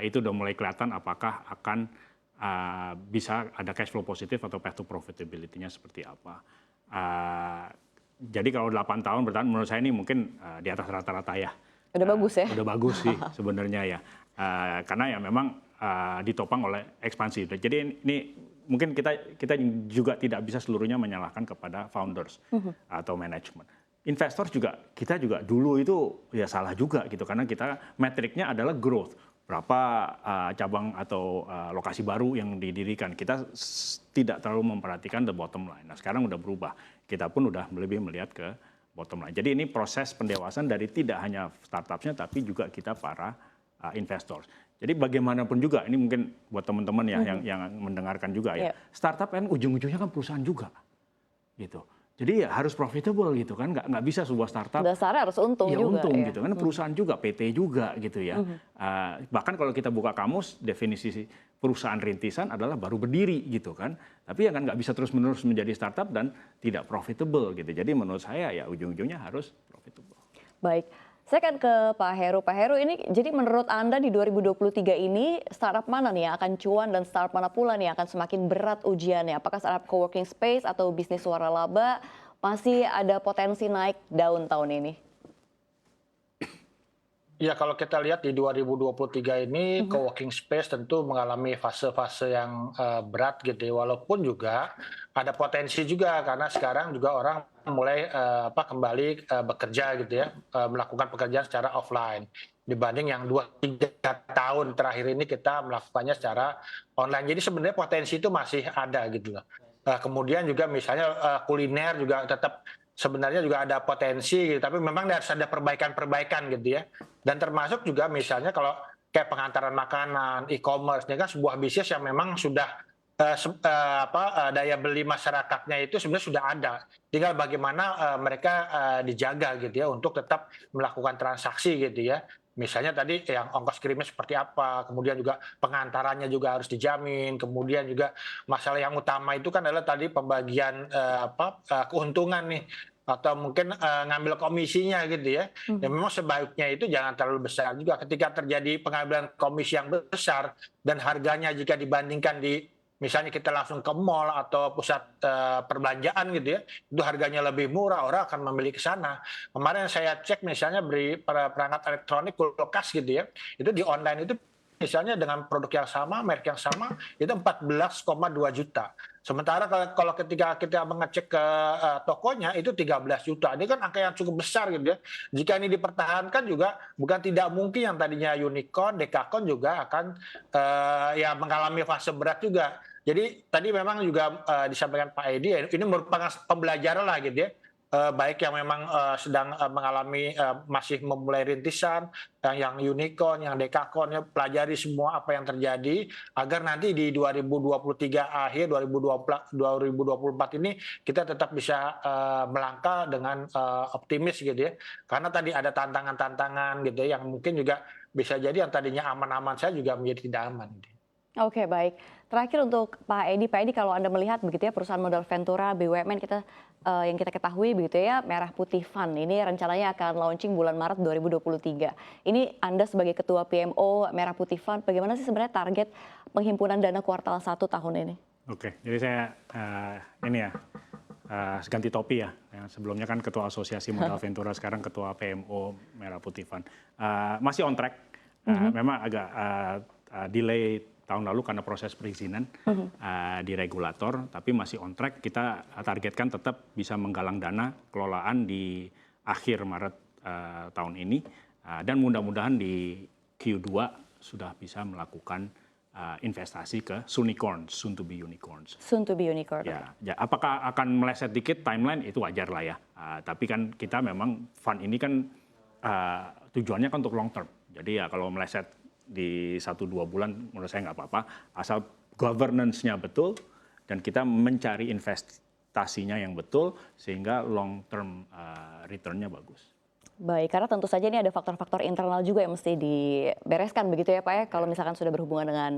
itu udah mulai kelihatan apakah akan bisa ada cash flow positif atau path to profitability-nya seperti apa. Jadi kalau 8 tahun bertahan menurut saya ini mungkin di atas rata-rata ya. Udah bagus ya? Udah bagus sih sebenarnya ya. Karena ya memang ditopang oleh ekspansi. Jadi ini mungkin kita juga tidak bisa seluruhnya menyalahkan kepada founders atau manajemen. Investor juga, kita juga dulu itu ya salah juga gitu, karena kita metriknya adalah growth. Berapa cabang atau lokasi baru yang didirikan. Kita tidak terlalu memperhatikan the bottom line. Nah sekarang udah berubah. Kita pun udah lebih melihat ke bottom line. Jadi ini proses pendewasaan dari tidak hanya startupnya, tapi juga kita para investors. Jadi bagaimanapun juga, ini mungkin buat teman-teman ya yang mendengarkan juga ya. Startup kan ujung-ujungnya kan perusahaan juga, gitu. Jadi ya harus profitable gitu kan, nggak bisa sebuah startup. Dasarnya harus untung ya, juga. Untung gitu kan, perusahaan juga, PT juga gitu ya. Bahkan kalau kita buka kamus, definisi perusahaan rintisan adalah baru berdiri gitu kan. Tapi ya kan nggak bisa terus-menerus menjadi startup dan tidak profitable gitu. Jadi menurut saya ya ujung-ujungnya harus profitable. Baik, saya akan ke Pak Heru. Pak Heru, ini jadi menurut Anda di 2023 ini startup mana nih yang akan cuan dan startup mana pula nih yang akan semakin berat ujiannya? Apakah startup coworking space atau bisnis suara laba masih ada potensi naik daun tahun ini? Ya, kalau kita lihat di 2023 ini coworking space tentu mengalami fase-fase yang berat gitu ya. Walaupun juga ada potensi juga karena sekarang juga orang mulai kembali bekerja gitu ya, melakukan pekerjaan secara offline dibanding yang 2-3 tahun terakhir ini kita melakukannya secara online. Jadi sebenarnya potensi itu masih ada gitu loh. Kemudian juga misalnya kuliner juga tetap sebenarnya juga ada potensi gitu, tapi memang harus ada perbaikan-perbaikan gitu ya. Dan termasuk juga misalnya kalau kayak pengantaran makanan, e-commerce, ini kan sebuah bisnis yang memang sudah daya beli masyarakatnya itu sebenarnya sudah ada. Tinggal bagaimana mereka dijaga gitu ya untuk tetap melakukan transaksi gitu ya. Misalnya tadi yang ongkos kirimnya seperti apa, kemudian juga pengantarannya juga harus dijamin, kemudian juga masalah yang utama itu kan adalah tadi pembagian keuntungan nih, atau mungkin ngambil komisinya gitu ya. Dan memang sebaiknya itu jangan terlalu besar juga. Ketika terjadi pengambilan komisi yang besar dan harganya jika dibandingkan di misalnya kita langsung ke mall atau pusat perbelanjaan gitu ya, itu harganya lebih murah, orang akan membeli ke sana. Kemarin saya cek misalnya beli perangkat elektronik kulkas gitu ya, itu di online itu misalnya dengan produk yang sama, merek yang sama, itu 14,2 juta. Sementara kalau ketika kita mengecek ke tokonya itu 13 juta. Ini kan angka yang cukup besar gitu ya. Jika ini dipertahankan juga bukan tidak mungkin yang tadinya unicorn, dekakon juga akan ya mengalami fase berat juga. Jadi tadi memang juga disampaikan Pak Edi, ini merupakan pembelajaran lah gitu ya. Baik yang memang sedang mengalami masih memulai rintisan, yang unicorn, yang dekakon, ya, pelajari semua apa yang terjadi agar nanti di 2023 akhir 2024 ini kita tetap bisa melangkah dengan optimis gitu ya. Karena tadi ada tantangan-tantangan gitu ya, yang mungkin juga bisa jadi yang tadinya aman-aman saya juga menjadi tidak aman. Gitu. Oke, baik. Terakhir untuk Pak Edi, kalau Anda melihat begitu ya perusahaan modal Ventura, BUMN kita yang kita ketahui begitu ya, Merah Putih Fund ini rencananya akan launching bulan Maret 2023. Ini Anda sebagai Ketua PMO Merah Putih Fund, bagaimana sih sebenarnya target penghimpunan dana kuartal 1 tahun ini? Oke, jadi saya ganti topi ya. Yang sebelumnya kan Ketua Asosiasi Modal Ventura, sekarang Ketua PMO Merah Putih Fund. Masih on track, memang agak delay tahun lalu karena proses perizinan di regulator, tapi masih on track. Kita targetkan tetap bisa menggalang dana kelolaan di akhir Maret tahun ini, dan mudah-mudahan di Q2 sudah bisa melakukan investasi ke Sunicorns, soon to be unicorns. Soon to be unicorn. Ya, apakah akan meleset dikit timeline itu wajar lah ya. Tapi kan kita memang fund ini kan tujuannya kan untuk long term. Jadi ya kalau meleset di 1-2 bulan menurut saya nggak apa-apa, asal governance-nya betul dan kita mencari investasinya yang betul sehingga long term return-nya bagus. Baik, karena tentu saja ini ada faktor-faktor internal juga yang mesti dibereskan begitu ya Pak ya, kalau misalkan sudah berhubungan dengan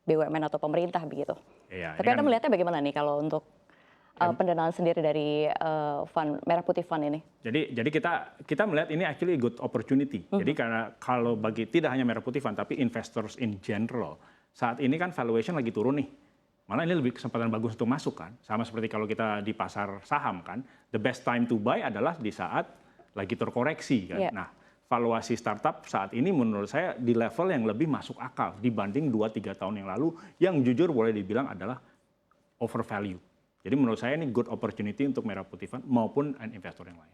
BUMN atau pemerintah begitu. Ya, tapi Anda melihatnya bagaimana nih kalau untuk pendanaan sendiri dari fund Merah Putih Fund ini? Jadi kita melihat ini actually good opportunity. Jadi karena kalau bagi tidak hanya Merah Putih Fund tapi investors in general, saat ini kan valuation lagi turun nih. Malah ini lebih kesempatan bagus untuk masuk kan. Sama seperti kalau kita di pasar saham kan, the best time to buy adalah di saat lagi terkoreksi kan. Yeah. Nah, valuasi startup saat ini menurut saya di level yang lebih masuk akal dibanding 2-3 tahun yang lalu yang jujur boleh dibilang adalah overvalue. Jadi menurut saya ini good opportunity untuk Merah Putih Fund maupun investor yang lain.